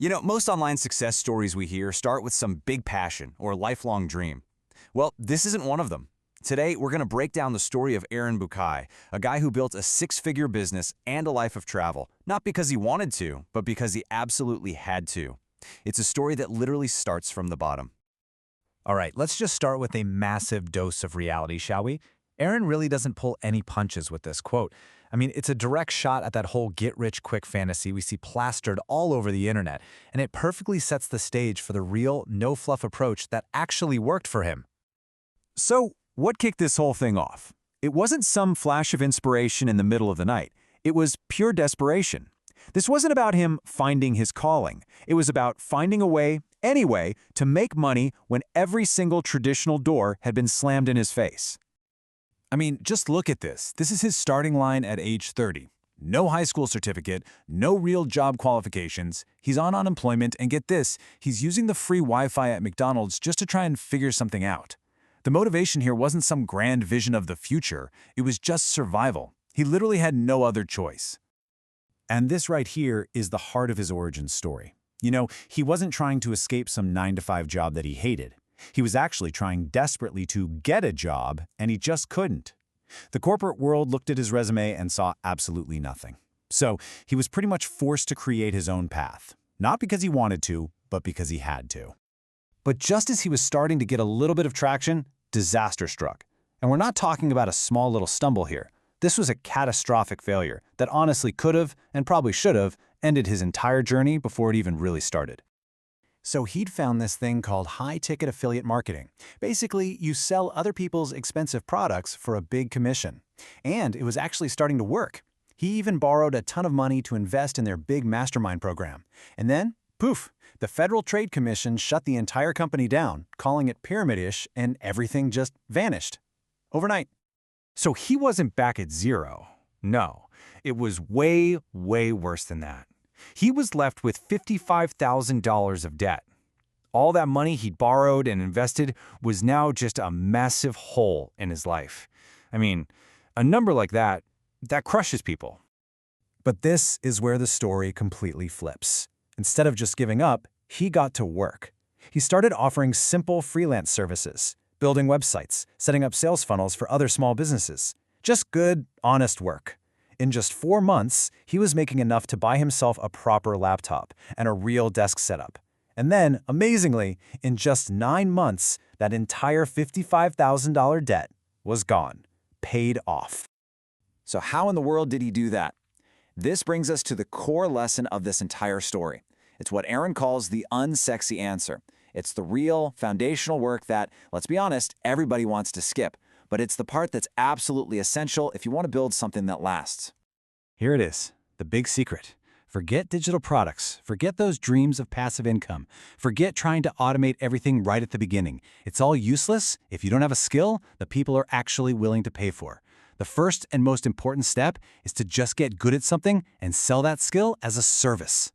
You know, most online success stories we hear start with some big passion or lifelong dream. Well, this isn't one of them. Today, we're going to break down the story of Aaron Bukai, a guy who built a six-figure business and a life of travel, not because he wanted to, but because he absolutely had to. It's a story that literally starts from the bottom. All right, let's just start with a massive dose of reality, shall we? Aaron really doesn't pull any punches with this quote. I mean, it's a direct shot at that whole get-rich-quick fantasy we see plastered all over the internet, and it perfectly sets the stage for the real, no-fluff approach that actually worked for him. So, what kicked this whole thing off? It wasn't some flash of inspiration in the middle of the night. It was pure desperation. This wasn't about him finding his calling. It was about finding a way, anyway, to make money when every single traditional door had been slammed in his face. I mean, just look at this. This is his starting line at age 30. No high school certificate, no real job qualifications. He's on unemployment, and get this, he's using the free Wi-Fi at McDonald's just to try and figure something out. The motivation here wasn't some grand vision of the future. It was just survival. He literally had no other choice. And this right here is the heart of his origin story. You know, he wasn't trying to escape some 9-to-5 job that he hated. He was actually trying desperately to get a job, and he just couldn't. The corporate world looked at his resume and saw absolutely nothing. So he was pretty much forced to create his own path. Not because he wanted to, but because he had to. But just as he was starting to get a little bit of traction, disaster struck. And we're not talking about a small little stumble here. This was a catastrophic failure that honestly could have, and probably should have, ended his entire journey before it even really started. So he'd found this thing called high-ticket affiliate marketing. Basically, you sell other people's expensive products for a big commission. And it was actually starting to work. He even borrowed a ton of money to invest in their big mastermind program. And then, poof, the Federal Trade Commission shut the entire company down, calling it pyramid-ish, and everything just vanished. Overnight. So he wasn't back at zero. No, it was way, way worse than that. He was left with $55,000 of debt. All that money he'd borrowed and invested was now just a massive hole in his life. I mean, a number like that crushes people. But this is where the story completely flips. Instead of just giving up, he got to work. He started offering simple freelance services, building websites, setting up sales funnels for other small businesses. Just good, honest work. In just 4 months, he was making enough to buy himself a proper laptop and a real desk setup. And then, amazingly, in just 9 months, that entire $55,000 debt was gone, paid off. So how in the world did he do that? This brings us to the core lesson of this entire story. It's what Aaron calls the unsexy answer. It's the real, foundational work that, let's be honest, everybody wants to skip. But it's the part that's absolutely essential if you want to build something that lasts. Here it is, the big secret. Forget digital products. Forget those dreams of passive income. Forget trying to automate everything right at the beginning. It's all useless if you don't have a skill that people are actually willing to pay for. The first and most important step is to just get good at something and sell that skill as a service.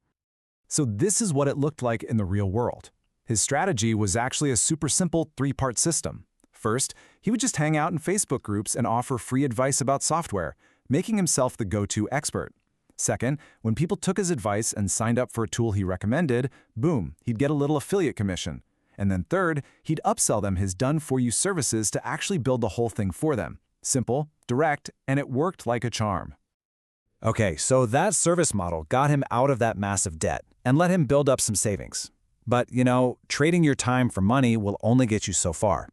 So this is what it looked like in the real world. His strategy was actually a super simple 3-part system. First, he would just hang out in Facebook groups and offer free advice about software, making himself the go-to expert. Second, when people took his advice and signed up for a tool he recommended, boom, he'd get a little affiliate commission. And then third, he'd upsell them his done-for-you services to actually build the whole thing for them. Simple, direct, and it worked like a charm. Okay, so that service model got him out of that massive debt and let him build up some savings. But, you know, trading your time for money will only get you so far.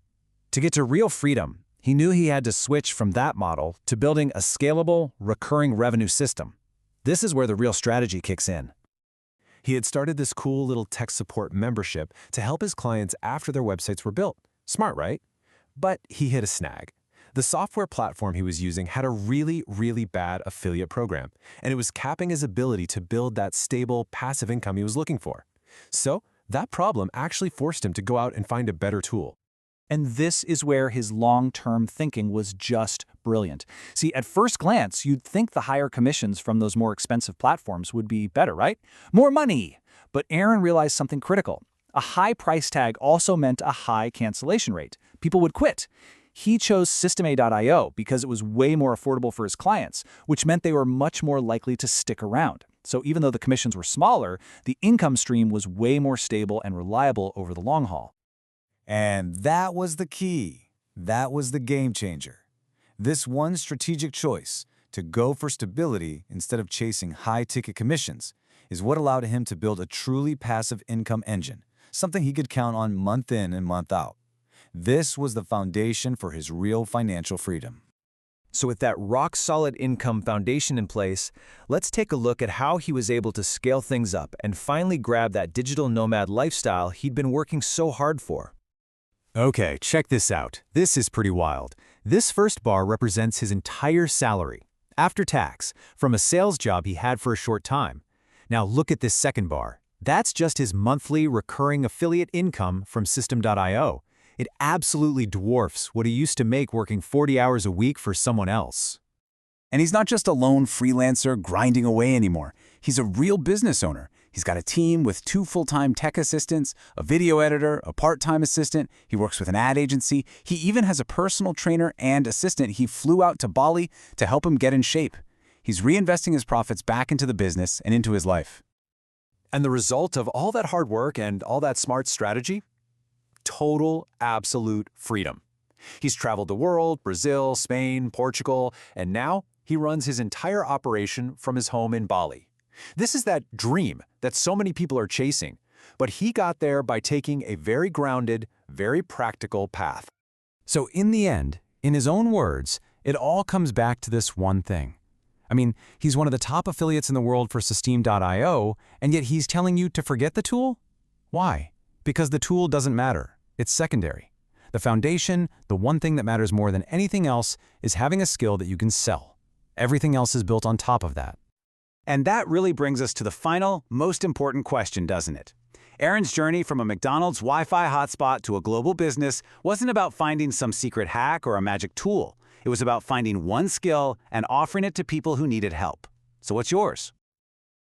To get to real freedom, he knew he had to switch from that model to building a scalable, recurring revenue system. This is where the real strategy kicks in. He had started this cool little tech support membership to help his clients after their websites were built. Smart, right? But he hit a snag. The software platform he was using had a really, really bad affiliate program, and it was capping his ability to build that stable, passive income he was looking for. So that problem actually forced him to go out and find a better tool. And this is where his long-term thinking was just brilliant. See, at first glance, you'd think the higher commissions from those more expensive platforms would be better, right? More money! But Aaron realized something critical. A high price tag also meant a high cancellation rate. People would quit. He chose Système IO because it was way more affordable for his clients, which meant they were much more likely to stick around. So even though the commissions were smaller, the income stream was way more stable and reliable over the long haul. And that was the key. That was the game changer. This one strategic choice, to go for stability instead of chasing high-ticket commissions, is what allowed him to build a truly passive income engine, something he could count on month in and month out. This was the foundation for his real financial freedom. So with that rock-solid income foundation in place, let's take a look at how he was able to scale things up and finally grab that digital nomad lifestyle he'd been working so hard for. Okay, check this out. This is pretty wild. This first bar represents his entire salary, after tax, from a sales job he had for a short time. Now look at this second bar. That's just his monthly recurring affiliate income from Système.io. It absolutely dwarfs what he used to make working 40 hours a week for someone else. And he's not just a lone freelancer grinding away anymore. He's a real business owner. He's got a team with 2 full-time tech assistants, a video editor, a part-time assistant. He works with an ad agency. He even has a personal trainer and assistant he flew out to Bali to help him get in shape. He's reinvesting his profits back into the business and into his life. And the result of all that hard work and all that smart strategy? Total, absolute freedom. He's traveled the world, Brazil, Spain, Portugal, and now he runs his entire operation from his home in Bali. This is that dream that so many people are chasing, but he got there by taking a very grounded, very practical path. So in the end, in his own words, it all comes back to this one thing. I mean, he's one of the top affiliates in the world for Système.io, and yet he's telling you to forget the tool? Why? Because the tool doesn't matter. It's secondary. The foundation, the one thing that matters more than anything else, is having a skill that you can sell. Everything else is built on top of that. And that really brings us to the final, most important question, doesn't it? Aaron's journey from a McDonald's Wi-Fi hotspot to a global business wasn't about finding some secret hack or a magic tool. It was about finding one skill and offering it to people who needed help. So what's yours?